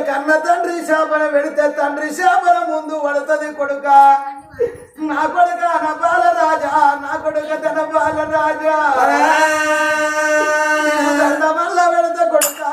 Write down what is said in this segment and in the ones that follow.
కన్న తండ్రి శాపన పెడితే తండ్రి శాపన ముందు పడుతుంది కొడుక నా కొడుక నా బాలరాజా నా కొడుక తన బాలరాజా వల్ల పెడితే కొడుక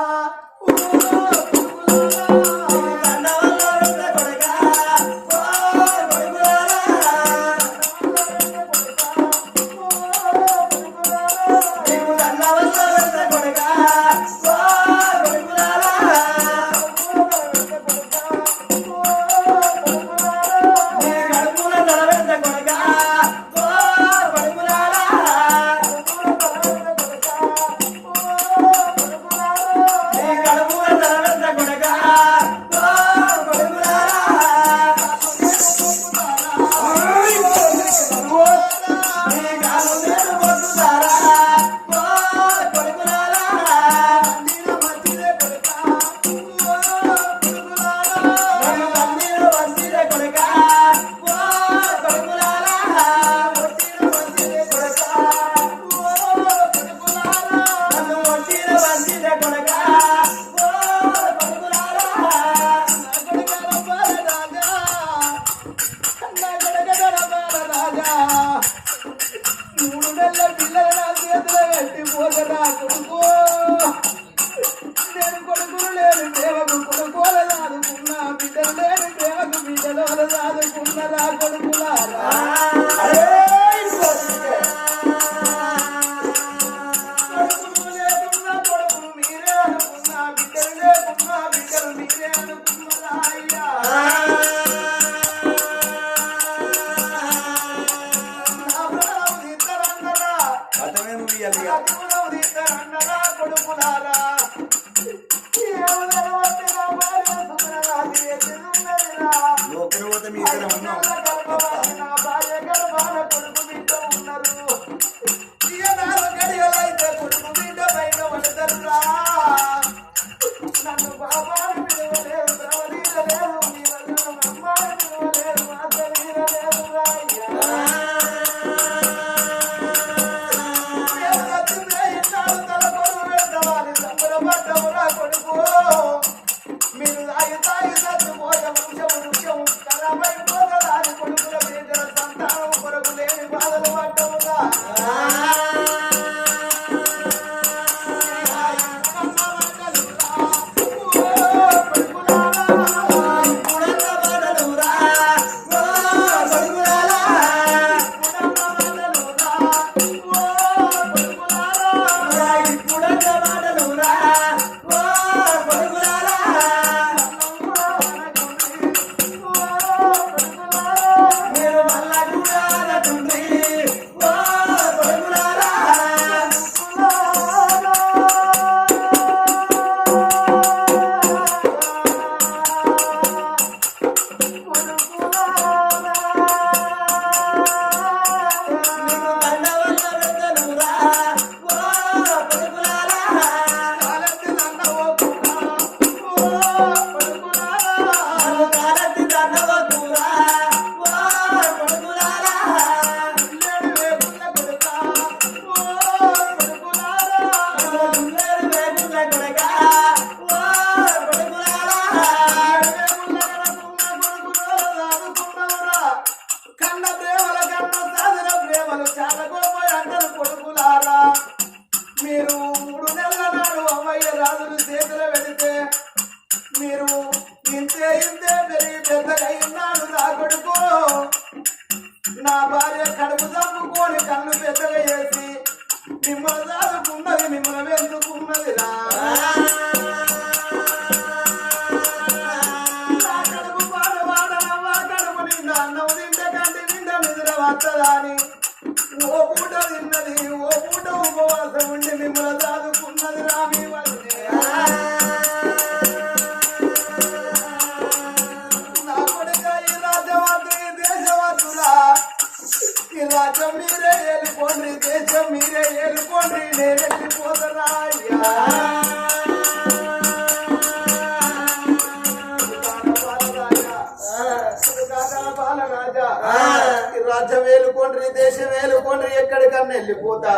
రాజ్యం వేలుకోండ్రి దేశం వేలుకోండ్రి ఎక్కడికన్నా వెళ్ళిపోతా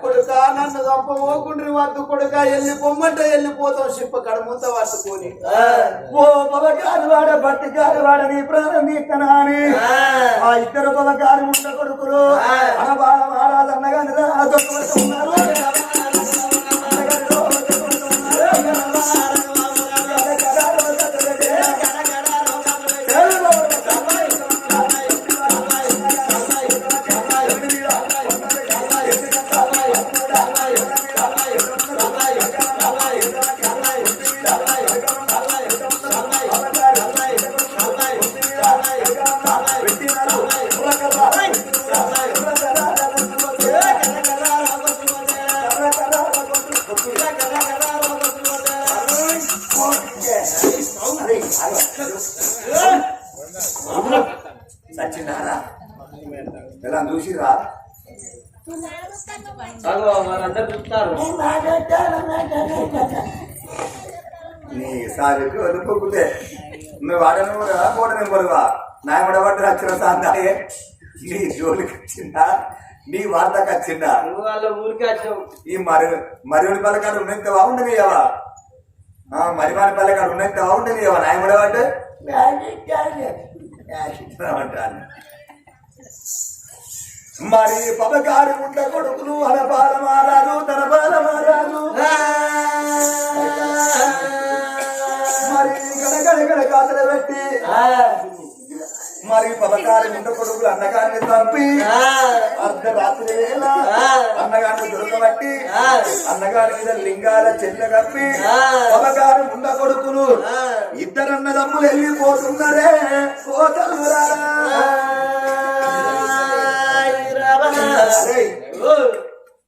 కొడుకా నన్ను తప్ప ఓకుండ్రి వద్దు కొడుక వెళ్ళి పొమ్మంటే వెళ్ళిపోతాం శిప్ప కడముంత పట్టుకొని ఓ పవకారు వాడ భక్తికారు వాడ నీ ప్రాణం తీస్తానా అని ఆ ఇద్దరు పవకారు ఉండ కొడుకులు అనబాల మహారాజన్నగా ఉన్నారు సచ్చినారా ఎలా చూసిరా వాళ్ళందరూ చూస్తారు నీ సారికి వదులుకోకుంటే నువ్వు వాడను కోట నెంబరువా నా పడబట్టి వచ్చిన సాందాయే నీ జోలికి వచ్చిందా నీ వార్తకు వచ్చిందా నువ్వు వాళ్ళ ఊరికి వచ్చావు ఈ మరివని పల్లకాడు ఉన్నంత బాగుండనియవా మరివాని పల్లకాడు ఉన్నంత బాగుండనియవా నాయ పడబట్టు అంటాను మరి పబకారి ఉండ కొడుకులు అనపాల మారాజు తనపాల మారాజు మరి గడగడగడ కాతలు పెట్టి మరి పబకారి ఉండ కొడుకులు అన్నగారిని చంపి అర్ధరాత్రి వేళ అన్నగారిని దొరకబట్టి అన్నగారి మీద లింగాల చెల్ల కప్పి పబకారి ఉండ కొడుకులు ఇద్దరన్నదమ్ములు వెళ్ళిపోతున్నారే కోతలురా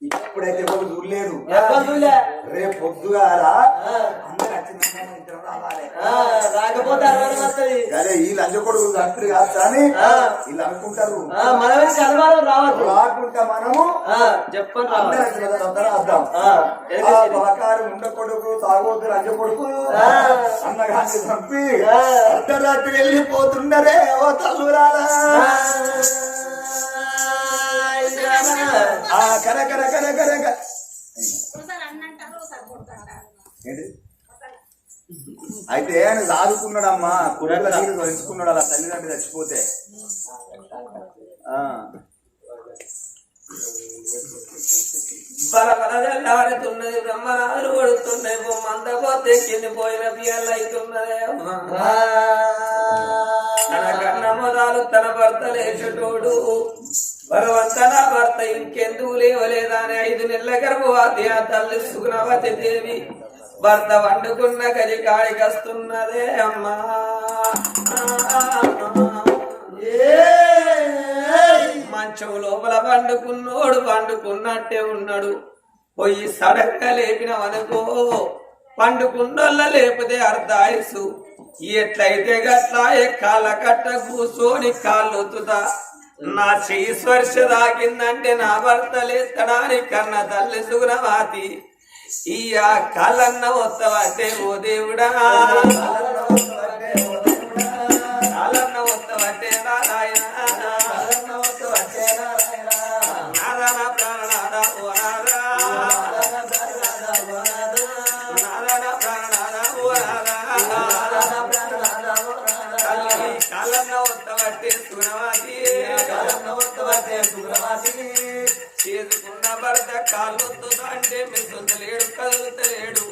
ఇప్పుడైతే ఎవరు చూడలేదు రేపు పొద్దుగాల రాకపోతే అదే ఈ లంచ కొడుకు తండ్రి కాదు కానీ వీళ్ళు అనుకుంటారు రాకుంటా మనము చెప్పండి అర్థం పవకారు ఉండ కొడుకు తాగోతు లంచ కొడుకు అన్నగాన్ని చంపి అర్ధరాత్రి వెళ్ళిపోతుండరే ఓ తల్లురాలా కరకర కరకర అయితే ఆయన దాదుకున్నాడమ్మా కుర్రల తీరు తెలుసుకున్నాడు అలా తల్లిదండ్రులు చచ్చిపోతే బలబలలాడుతున్నది బ్రహ్మనాలు పడుతున్నాయి మందపోతే కిందిపోయిన పిల్లలు అవుతున్నదే తన కన్న మొదలు తన భర్త లేచటోడు భగవంతన భర్త ఇంకెందుకు లేవలేదా అని 5 నెలల గర్భవతి ఆ తల్లి సుగుణవతి దేవి భర్త వండుకున్న గది కాడికి వస్తున్నదే అమ్మా మంచం లోపల పండుకున్నట్టే ఉన్నాడు పోయి సడన్గా లేపినవనుకో పండుకున్నోళ్ళ లేపితే అర్ధాయుసు ఎట్లయితే గట్లా కాళ్ళ కట్ట కూర్చొని కాళ్ళొత్తుతా నా చెయ్యి స్పర్శ తాకిందంటే నా భర్త లేస్తడానికి కన్న తల్లి సుగుణవాతి ఈ ఆ కాళ్ళన్న వత్తవంటే ఓ దేవుడా కాళ్ళన్న వత్తవంటే నారాయణ నారాయణ ప్రాణనాథ ఓ నారా నారాయణ ప్రాణనాథ ఓ నారా కాళ్ళన్న వత్తవంటే సుగుణవాతి చేసుకున్న భర్త కాళ్ళొత్తుతా అంటే మెసుంతలేడు కదులుతలేడు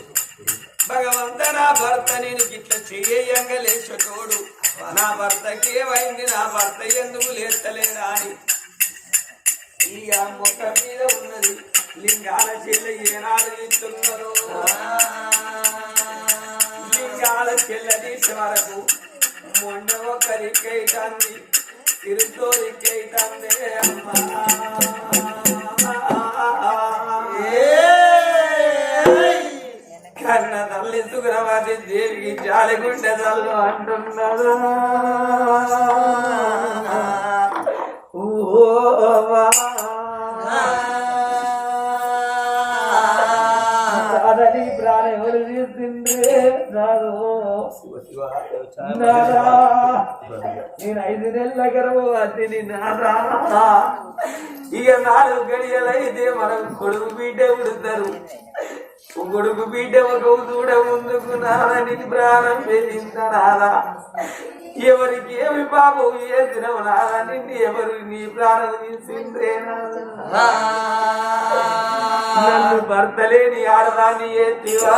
భగవంత నా భర్త నేను గిట్ల చెయ్యంగా లేచటోడు నా భర్తకి ఏమైంది నా భర్త ఎందుకు లేస్తలేడా అని ఈ ఆ మొక్క మీద ఉన్నది లింగాల చెల్ల ఏనాడు ఇస్తున్నారు లింగాల చెల్ల తీసే వరకు మొండ ఒక్కరికైతుంది తిరుతోరికైతుంది అమ్మా కన్న తల్లి సుగ్రవాది దేవికి జాలిగుండె తల్లు అంటున్నారు ప్రాణం ఎవరు తీసిందే రాదు నాదా నేను 5 నెలల గర్భవతిని నాదా ఇక 4 గడియలైతే మనం కొడుకు బిడ్డ ఉడతారు కొడుకు బిడ్డ ఒక దూడ ముందుకు నాదని ప్రాణం పెరిగిందా ఎవరికి ఏమి పాపం చేసినవు నాదా నిన్ను ఎవరు నీ ప్రాణం తీసిందేనా నన్ను భర్త లేని ఆడదాన్ని ఎత్తివా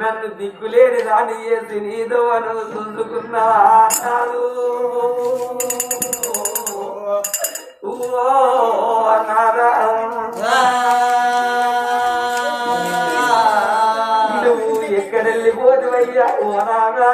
నన్ను దిక్కులేని దాన్ని చేసి నీదో అను చూసుకున్నాను నువ్వు ఎక్కడెళ్ళిపోతువయ్యా ఓ నాదా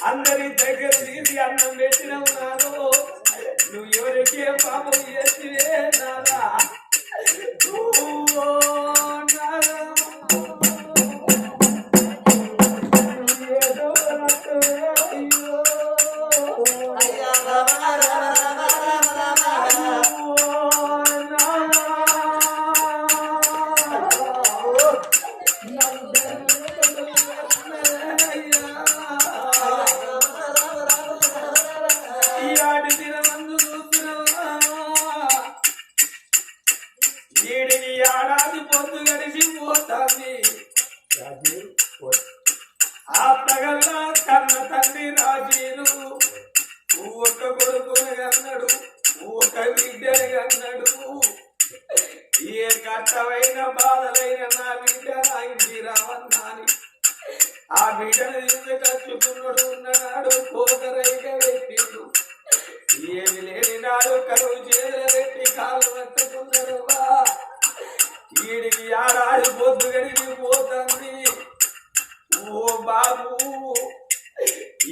అందరి దగ్గర అన్నం పెట్టినవు నాదో నువ్వు ఎవరికే పాపం చేసివే నాదా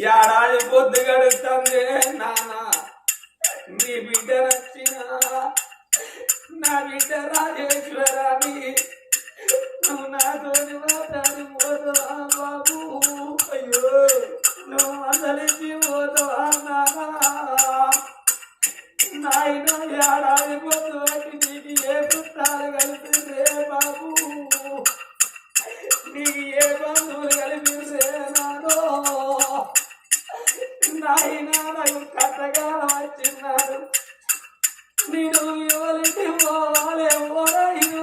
ఏడాది పొద్దు గడుస్తుంది నాన్న నీ బిడ్డ నచ్చిన నా బిడ్డ రాజేశ్వరాని నువ్వు నాతోని మాట్లాడి పోతావా బాబు అయ్యో నువ్వు అందరించి పోతావా నాయన ఏడాది పొద్దు వచ్చి నీకు ఏ పుట్టాలు కలిసిందే బాబు నీకు ఏ బంధువులు కలిపిందే నాదో నాయన నాకు కట్టగా వచ్చిన్నాడు నేను ఎవరికి పోవాలి ఎవరైనా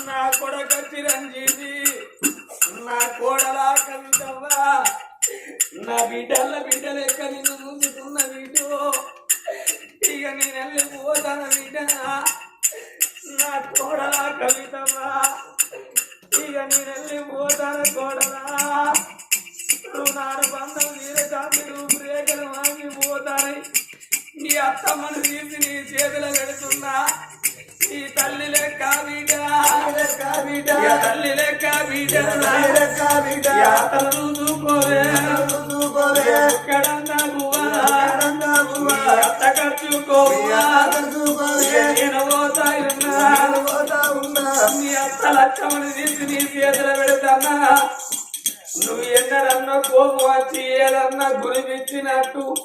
నా కొడక చిరంజీవి నా కోడలా కవితవ్వా నా బిడ్డలు ఎక్క నిన్ను ముందుకున్న వీడు ఇక నేను వెళ్ళిపోతాను బిడ్డ నా కోడలా కవితవ్వా ఇక నేను వెళ్ళిపోతాను కోడలా నువ్వు నాడు బంధం తీరటాన్ని రూపురేఖలు వాంగిపోతాయి నీ అత్తమ్మను తీసి నీ చేతులు పెడుతున్నా ఈ తల్లి లెక్క బిడ్డ బిడ్డ ఇక తల్లి లెక్క బిడ్డ బిడ్డ యాతను చూసుకోవే చూసుకోవే ఎక్కడన్నా గువ్వా అడంగా అత్త ఖర్చుకోవా చూసుకోవే నేను పోతాయున్నా పోతా ఉన్నా నీ అత్త లక్ష్మణి తీసి నీ చేతులు పెడతానా నువ్వు ఎన్నడన్నా కోపం వచ్చి ఏదన్నా గురిపించినట్టు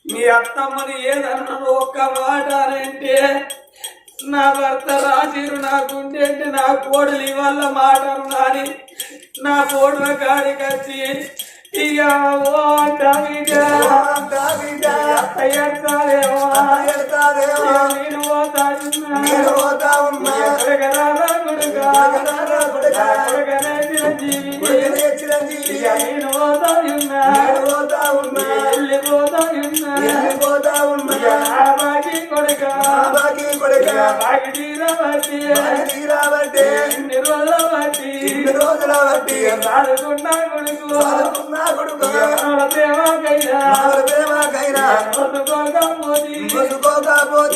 మీ అత్తమ్మని ఏదన్నా ఒక్క మాట అంటే నా భర్త రాజీరు నాకుండేంటి నా కోడలి వల్ల మాటను నాని నా కోడల కాడికి వచ్చి ఇక ఓ బిడ్డ అత్తయ్యేమో నేను పోతా ఉన్నా కొడుకనే చిరంజీవి ఇక నేను పోతా ఉన్నా వెళ్ళిపోతా ఉన్నా బాకి కొడుక బాకి తీరబట్టి ఇన్ని రోజుల బట్టి రాదుకున్నా కొడుకు ప్రేమకైనా మోసుకోకపోతే మోసుకోకపోతే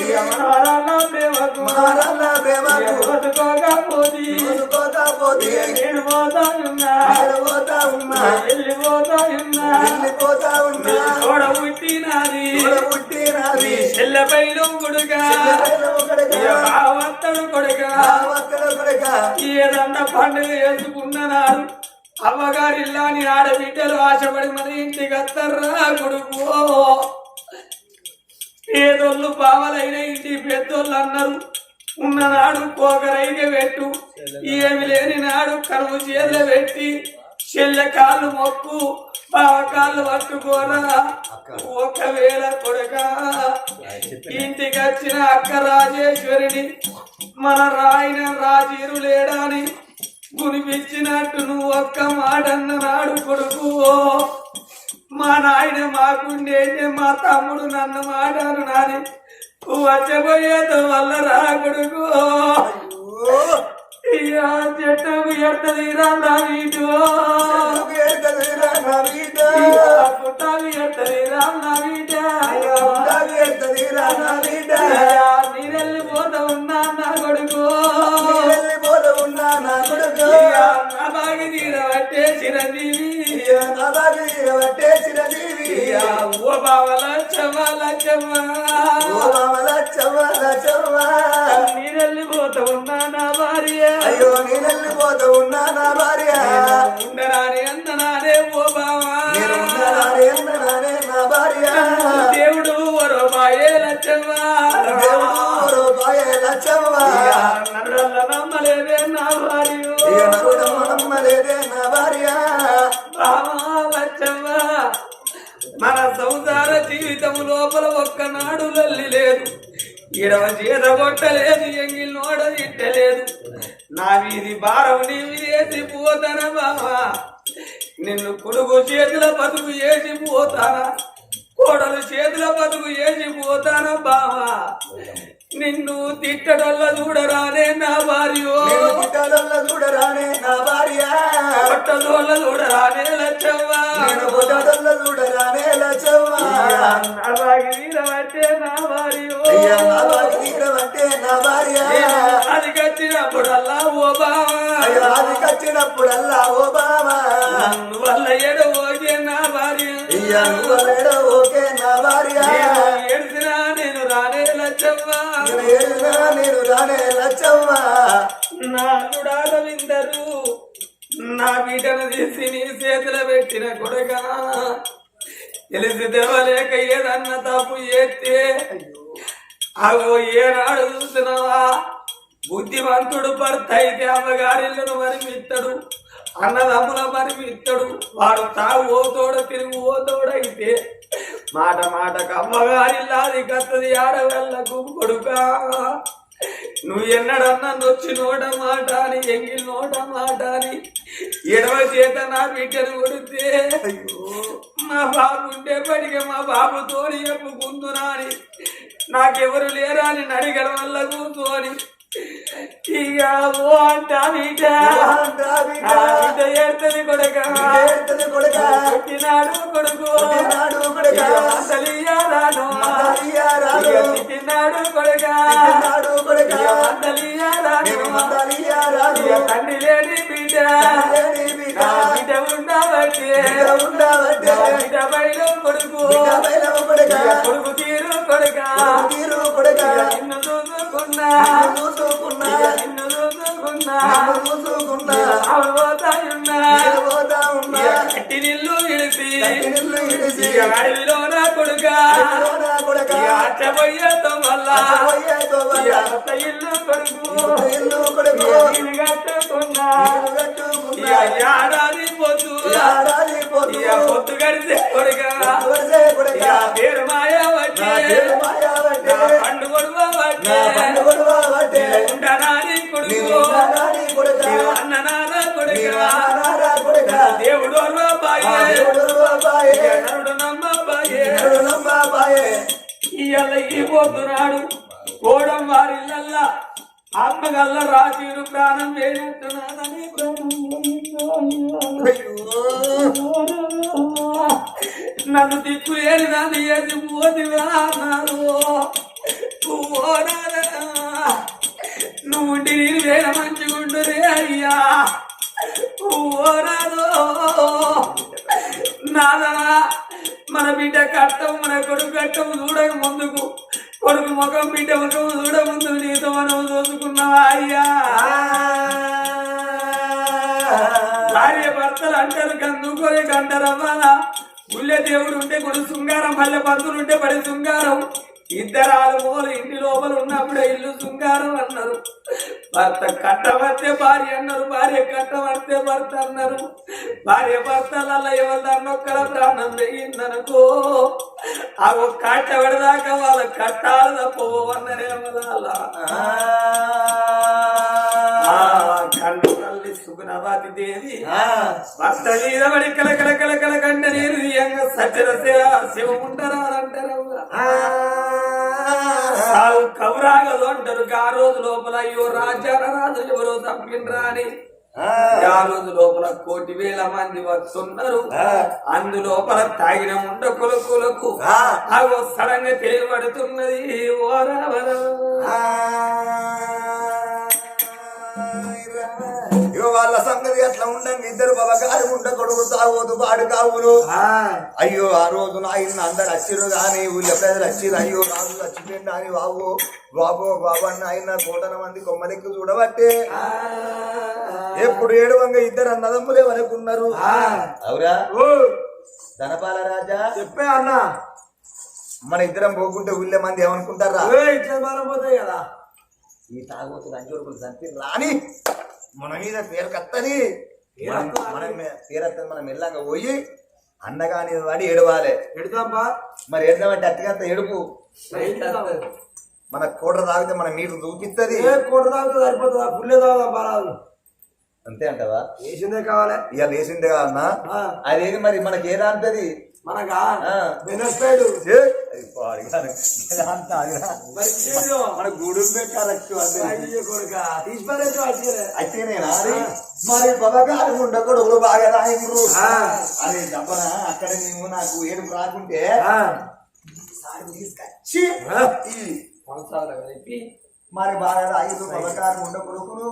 నేను పోతా ఉన్నా వెళ్ళిపోతా ఉన్నా తోడ పుట్టినది చెల్లెపైలు కొడుక బావత్తడు కొడుక ఏదన్నా పండుగ వేసుకున్నాడు అమ్మగారిల్లాని ఆడబిడ్డలు ఆశపడి మన ఇంటికి వస్తారా కొడుకు పేదోళ్ళు బావలైన ఇంటి పెద్దోళ్ళు అన్నారు ఉన్ననాడు కోకరైన పెట్టు ఏమి లేని నాడు కరువు చేతులు పెట్టి చెల్లె కాళ్ళు మొక్కు బావ కాళ్ళు పట్టుకోరా ఒకవేళ కొడుక ఇంటికి వచ్చిన అక్క రాజేశ్వరిని మన రాయిన రాజీరు లేడాని గురిపించినట్టు నువ్వు ఒక్క మాట అన్ననాడు కొడుకు మా నాయన మాకుండేంటే మా తమ్ముడు నన్ను మాటాను నాని వచ్చబోయేదో వల్ల రా కొడుకు చెట్టకు ఎట్టదిరా నా వీటు పుట్టాలు ఎట్టదిరా నా వీట నీరెళ్ళిపోతా ఉన్నా నా కొడుకు బాగి తీరబట్టే చిరంజీవి ఓ బావల నీరెళ్ళిపోతా ఉన్నా నా భార్య అయ్యో నేనెళ్ళిపోతా ఉన్నా నా భార్య ఉండరాని అందనానే ఓ బావా నేనున్నానే నా భార్య దేవుడు వరో బాయే లచ్చవ్వా నరుడల్ల నమ్మలేదే నా భార్య నమ్మలేదే నా భార్య బావా లచ్చవ్వా మన సంసార జీవితం లోపల ఒక్కనాడు లల్లి లేదు ఇడవ చేత కొట్టలేదు ఎంగిల్ నోడ తిట్టలేదు నా వీధి భారం నీ వేసి పోతానా బావా నిన్ను కొడుకు చేతుల బతుకు వేసి పోతానా కోడలు చేతుల బతుకు వేసి పోతానా బావా నిన్ను తిట్టడల్ల చూడరానే నా భార్య చూడరానే నా భార్య కొట్టదోళ్ళ చూడరానే లచ్చవ్వా చూడరానే లచ్చవ్వా వీరబట్టే నా భార్య నా భార్య అది కట్టినప్పుడల్లా ఓ బావా అది కట్టినప్పుడల్లా ఓ బావా వల్ల ఏడు ఓకే నా భార్య ఓకే నా భార్య ఏడ్చినా నేను రానే లచ్చవ్వా నేను రానే లచ్చవ్వా నా అల్లుడాల విందరు నా బిడ్డను తీసి నీ చేతులు పెట్టిన కొడుగా తెలిసి తెవలేక ఏదన్న తప్పు చేస్తే అగో ఏనాడు చూస్తున్నావా బుద్ధివంతుడు భర్త అయితే అమ్మగారిల్లను మరిమిత్తడు అన్నదమ్ముల మరిమిత్తడు వాడు తాగు ఓతోడ తిరుగు ఓతోడైతే మాట మాటకు అమ్మగారిల్లాది కత్తది ఆడవెళ్ళకు కొడుకా నువ్వు ఎన్నడన్నా నొచ్చి నోట మాట అని ఎంగిల్ నోట మాట అని ఎడవ చేత నా బిడ్డను కొడితే మా బాబు ఉండేప్పటికే మా బాబు తోడి చెప్పుకుందునా అని నాకెవరు లేరా అని నడిగల వల్ల కూర్చోని ఇక ఓ అంటా బిడ్డ ఏడుతుంది కొడుక పుట్టినాడు కొడుకు తిన్నాడు కొడుక కాలియారాదు ఇక తండ్రి లేని బిడ్డ నా బిడ్డ ఉండబట్టి బిడ్డ బయలు కొడుకు ఇక కొడుకు తీరు కొడుక ఇక నిన్ను చూసుకున్నా ఇక నిన్ను చూసుకున్నా ఆవిడ పోతాయున్నా ఇక కట్టి నిల్లు ఇడిసి ఇక అడవిలోన కొడుక ఇక అచ్చబోయేతో మళ్ళా ఇక అత్త ఇల్లు కొడుకు ఇక నీళ్ళు కట్టుకున్నా ఇక ఏడాది పొద్దు ఇక పొద్దు గడితే కొడుక ఇక పేరు మాయ వచ్చే పండు కొడుకు వచ్చే ఉండనాని కొడుకు ఇక అన్న నాన్న కొడుక దేవుడు బాయే ఇక నరుడు నమ్మ బాయే ఇయ్యాల ఈ పోతున్నాడు కోడం వారిల్లల్లా ఆత్మగల్ల రాజీరు ప్రాణం వేడుతున్నానని నన్ను దిక్కు ఏది నన్ను ఏది పోతివా అన్నారు నువ్వు ఉండి నేను వేల మంచిగుండురే అయ్యా ఓరాదో నాదనా మన బిడ్డ కట్టం మన కొడుకు కట్టం చూడక ముందుకు కొడుకు ముఖం బిడ్డ ముఖం చూడ ముందు నీతో మనం చూసుకున్నావా అయ్యా భార్య భర్తలు అంటారు కందుకొని అంటారమ్మా గుళ్ళె దేవుడు ఉంటే కొడు శృంగారం మల్లె పంతులు ఉంటే పడి శృంగారం ఇద్దరాలు మూలు ఇంటి లోపల ఉన్నప్పుడే ఇల్లు శృంగారం అన్నారు భర్త కట్టబడితే భార్య అన్నారు భార్య కట్టబడితే భర్త అన్నారు భార్య భర్తలలో ఎవరిదన్నొక్కల ప్రాణం పెరిగిందనుకో ఆ ఒక్క కట్టబడిదాకా వాళ్ళ కట్టాలు తప్పవన్నరేమలా కళ్ళు తల్లి సుగుణవతి దేవి భర్త మీద పడి కలకల కంట నేను సచర శివముంటారా అంటారవ్వ కౌరాగలు అంటారు ఆ రోజు లోపల అయ్యో రాజాన రాజు ఎవరో తప్పిండ్రా అని ఆ రోజు లోపల 1,000,000 మంది వస్తున్నారు అందులోపల తాగిన ముండ కొలుకులకు అగో సడన్గా తెలియబడుతున్నది వాళ్ళ సంగతి ఎట్లా ఉండండి ఇద్దరు బాబాగారు ఉండ కొడుకు తాగోదు పాడు కావును అయ్యో ఆ రోజు ఆయన అందరు వచ్చిరు కానీ ఊళ్ళో ప్రజలు వచ్చిరు అయ్యో రాజు చచ్చిపోయింది అని బాబు బాబు బాబు అన్న ఆయన 1,00,000 మంది కొమ్మలెక్కి చూడబట్టే ఎప్పుడు 7 ఇద్దరు అన్నదమ్ములే అనుకున్నారు అవురా ధనపాల రాజా చెప్పే అన్న మన ఇద్దరం పోకుంటే ఊళ్ళో మంది ఏమనుకుంటారా పోతాయి కదా ఈ తాగోతులు అంజోడుకులు చంపి రాని మన మీద పేరు కత్తని పేరత్తని మనం మెల్లంగా పోయి అన్నగాని వాడి ఏడవాలి ఎడుతాంపా మరి ఏడదామంటే అత్తికంత ఏడుపు మన కూడ తాగితే మన మీరు చూపిస్తుంది కూడ తాగితే సరిపోతుందా పుల్లే తాగుదాం బారాదు అంతే అంటవా వేసిందే కావాలి ఇక వేసిందే కాదన్నా అదేది మరి మనకి ఏదా అంటది మనకా మన గూడు కరెక్ట్ అయితేనేనా మరి బాబాగారు ఉండకూడదు బాగా రాయరు అదే దబ్బన అక్కడ నేను నాకు ఏడుపు రాకుంటే తీసుకొచ్చి మరి బాగా రాయరు బాబాగారు ఉండకూడదు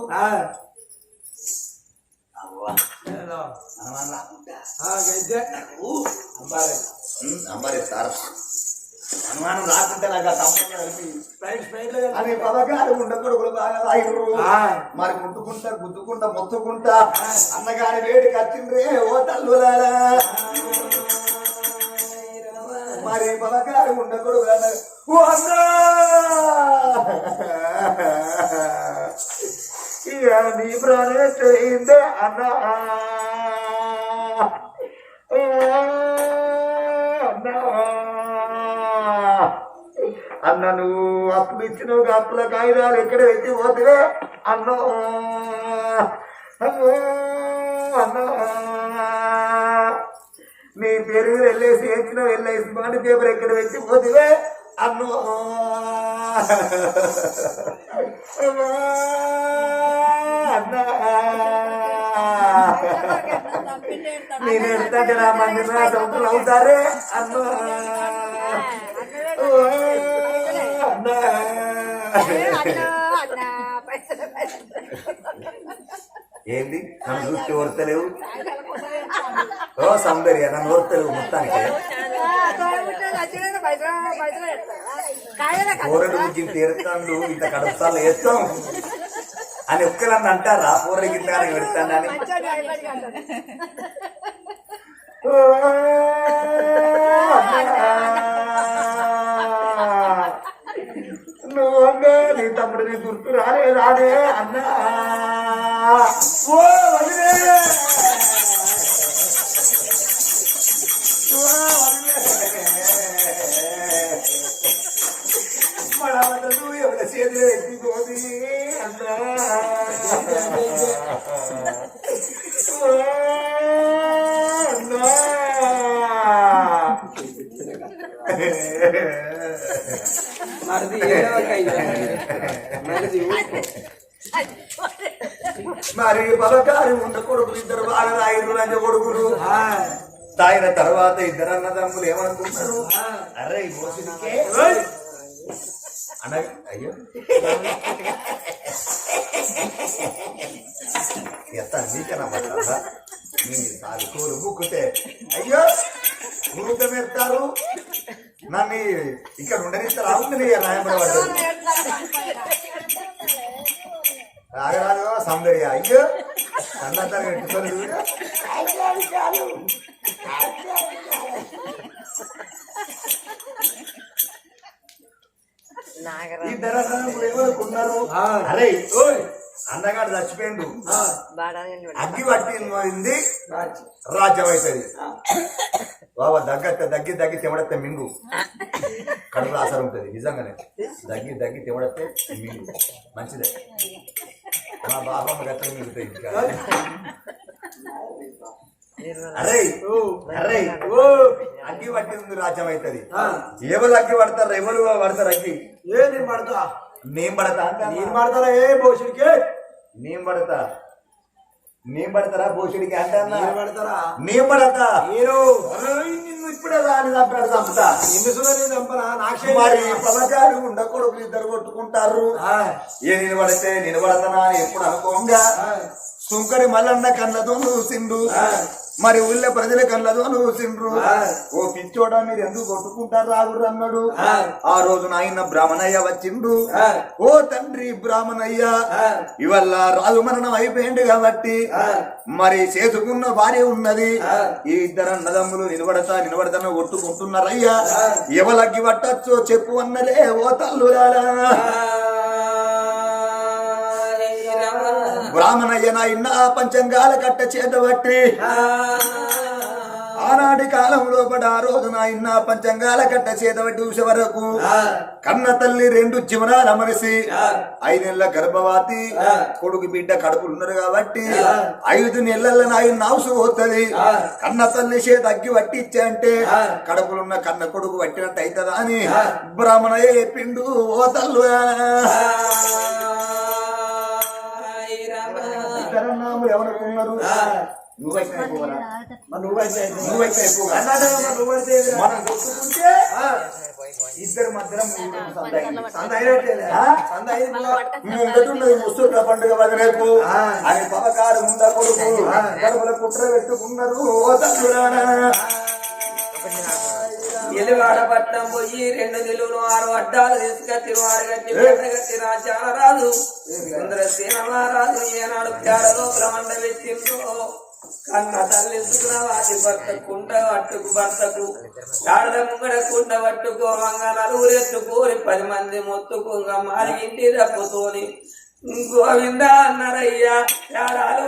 అంబారే సార్ అనుమానం రాకుంటే నాకు ఆ తప్పగా కలిపి అని పదగారు ఉండకూడదు బాగా రాయరు మరి ముట్టుకుంటా గుద్దుకుంటా మొత్తుకుంటా అన్నగారి వేడికి వచ్చిండ్రే ఓ తల్లులారా మరి పదగారు ఉండకూడదు అన్నారు ఓ అన్నా నీ ప్రాణేందే అన్నా అన్న నువ్వు అప్పులు ఇచ్చినవు అప్పుల కాగితాలు ఎక్కడ పెట్టి పోతే అన్నో అన్నా నీ పేరు మీద వెళ్ళేసి వేసినావు వెళ్ళేసి బాండ్ పేపర్ ఎక్కడ పెట్టి పోతే అన్నో నేను ఎడతాంటే నా మంది నా సొంతలు అవుతారే అన్నో అన్నా ఏంది నన్ను చూస్తే ఓర్తలేవు ఓ సౌందర్య నన్ను ఓర్తలేవు మొత్తానికి కూరలు గురించి తీరుతాను ఇంత కడుపుతాను వేస్తాం అని ఒక్కలన్న అంటారా పూర్వ గిట్టాన్ని పెడతానని నువ్వు నీ తమ్ముడు నీ గుర్తు రాదే అన్నా ఓ వదిలే మడవదు ఎవరి చేతిలో ఎత్తిపోది అన్నా మరి బలకారి ఉన్న కొడుకులు ఇద్దరు బాగా రాయిరు లంచ కొడుకులు తాగిన తర్వాత ఇద్దరు అన్నదమ్ములు ఏమనుకుంటారు అరే ఈ మోసుడికే అన్న అయ్యో ఎంత నీకనమ్మా మీ సాగులు బుక్కుతే అయ్యో భూతం ఎత్తారు నన్ను ఇక్కడ ఉండనిస్తారు అవుతుంది రాయబడబడ్డారు రాగరాదు సౌందర్య అయ్యో అన్నంతా పెట్టుకోరు ఇద్దరు ఏమనుకున్నారు అరే అందగాడు చచ్చిపోయిండు అగ్గి పట్టింది రాజ్యం అవుతుంది బాబా దగ్గి తెమడతే మింగు కడుపు ఆసరం ఉంటుంది నిజంగానే దగ్గి తెమడతే మింగు మంచిదే మా బాబమ్మ గట్ల మిగుతాయి ఇంకా అరే అరే అగ్గి పట్టింది రాజ్యం అవుతుంది ఎవరు అగ్గి పడతారు ఎవరు పడతారు అగ్గి నేను పడతా నేను పడతారా ఏ భోషుడికి నేను పడతారా భోషుడికి అంటే నేను పడతా మీరు నిన్ను ఇప్పుడే దాన్ని చంపాడు చంపుతా నిన్ను నేను చంపనా నాకు మరి పలకాలు ఉండకూడదు ఇద్దరు కొట్టుకుంటారు ఏ నేను పడితే నేను పడతానా ఎప్పుడు అనుకోంగా సుంకరి మల్లన్న కళ్ళతో చూసిండు మరి ఊళ్ళో ప్రజల కళ్ళతో చూసిండ్రు ఓ పిచ్చోడా మీరు ఎందుకు కొట్టుకుంటారు రాగురు అన్నాడు ఆ రోజు నాయన బ్రాహ్మణయ్య వచ్చిండు ఓ తండ్రి బ్రాహ్మణయ్య ఇవల్ల రాజు మరణం అయిపోయింది కాబట్టి మరి చేసుకున్న భార్య ఉన్నది ఈ ఇద్దరు అన్నదమ్ములు నిలబడతాను కొట్టుకుంటున్నారయ్యా ఎవలగ్గి పట్టచ్చో చెప్పు అన్నలే ఓ తల్లురాలా బ్రాహ్మణయ్య నాయన పంచంగాల కట్ట చేతబట్టి ఆనాటి కాలంలో పడి ఆ రోజు నాయన పంచంగాల కట్ట చేతబట్టి చూసే వరకు కన్న తల్లి 2 జీవనాలు అమరిసి 5 నెలల గర్భవతి కొడుకు బిడ్డ కడుపులున్నారు కాబట్టి 5 నెలల నాయన నావుసు పోతుంది కన్న తల్లి చేత అగ్గి పట్టిచ్చే అంటే కడుపులున్న కన్న కొడుకు పట్టినట్టు అవుతుందా అని బ్రాహ్మణయ్య చెప్పిండు ఓ తల్లు ఎవరుకున్నారు నువ్వైతే మనం కొట్టుకుంటే ఇద్దరు మధ్యలో ముస్తుల పండుగ వదిలేపు అని పవకారు ముంద కొడుకు కడుపుల కుట్ర పెట్టుకున్నారు ఎలుగాడపట్నం పోయి 2 నిలువులు 6 అడ్డాలు తీసుకొచ్చి 6 గట్టి రాజాల రాజు రాజు ఏనాడు పేడ లోపల మండ పెట్టిందో కన్న తల్లి వాటి భర్త కుండ పట్టుకు భర్తకు ఆడల ముంగడ కుండ పట్టుకో మంగళాలు ఊరెత్తుకోరి 10 మంది మొత్తుకు మారిగింటి తప్పుతోని గోవింద అన్నారయ్యా పేడాలు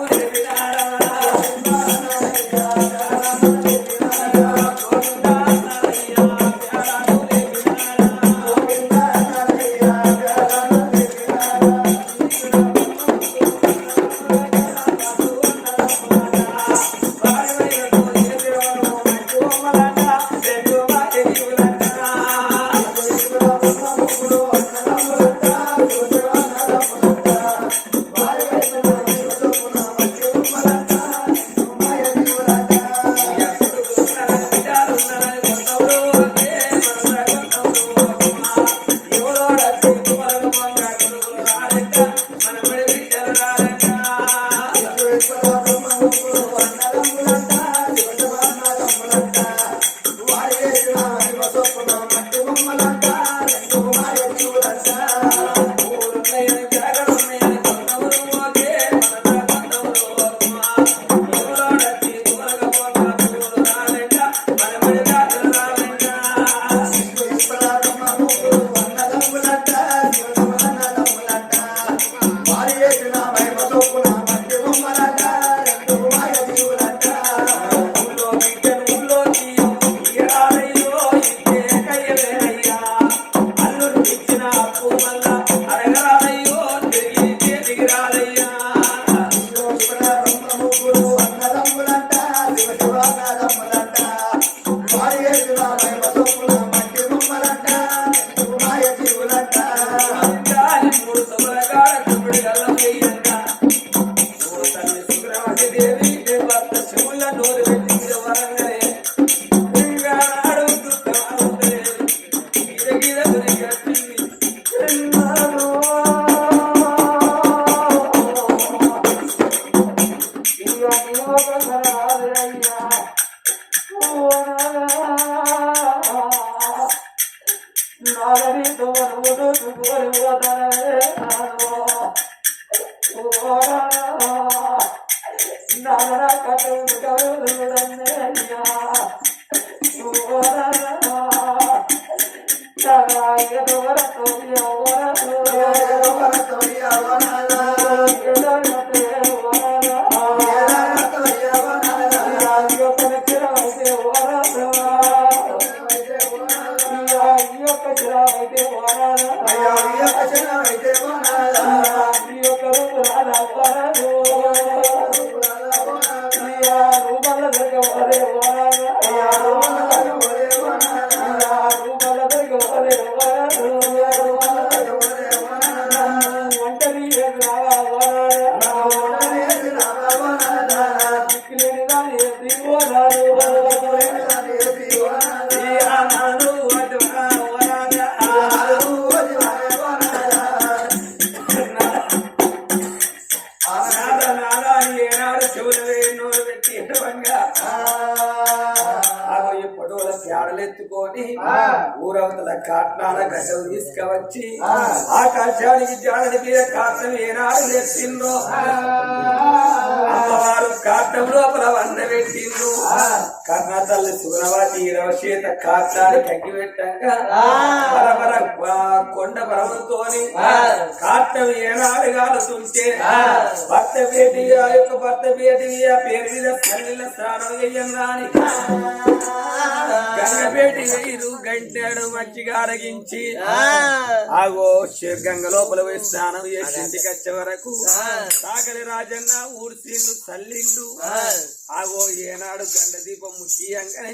దమ్ములంట శివ శివానందమ్ములంట వారి ఎదురు మహిమ సొప్పుల మట్టి బొమ్మలంట మాయ జీవులంట గాలి మూడు సొమ్మలగాడ తమ్ముడు గల్లమయ్యంట ఓ తల్లి సుగ్రవతి దేవి భర్త శివుల నోరు పెట్టి వరంగలే నాడు దుఃఖమాడుతలేదు గిరగిర దొరికట్టింది ఎత్తుకొని ఊరవతల కాట్నాల గడ్డలు తీసుకువచ్చి ఆకాశానికి జాడని మీద కాటం ఏనాడు ఎత్తిండ్రో అమ్మవారు కాటం లోపల వంద పెట్టిండ్రు కర్ణ తల్లి సుగుణవతి రవశేత కాటానికి అగ్గి పెట్టాక పరపర కొండ పరమంతోని కాటం ఏనాడు కాలుతుంటే భర్త పేటి ఆ యొక్క భర్త పేటి ఆ పేరు మీద తల్లిల స్నానం చెయ్యన్నాని గంగపేటి వేరు గంటాడు మంచిగా అరగించి ఆగో గంగ లోపల పోయి స్నానం చేసి ఇంటికి వచ్చే వరకు సాగలి రాజన్న ఊడ్చిండు తల్లిండు ఆగో ఏనాడు గండ దీపం ముట్టియంగానే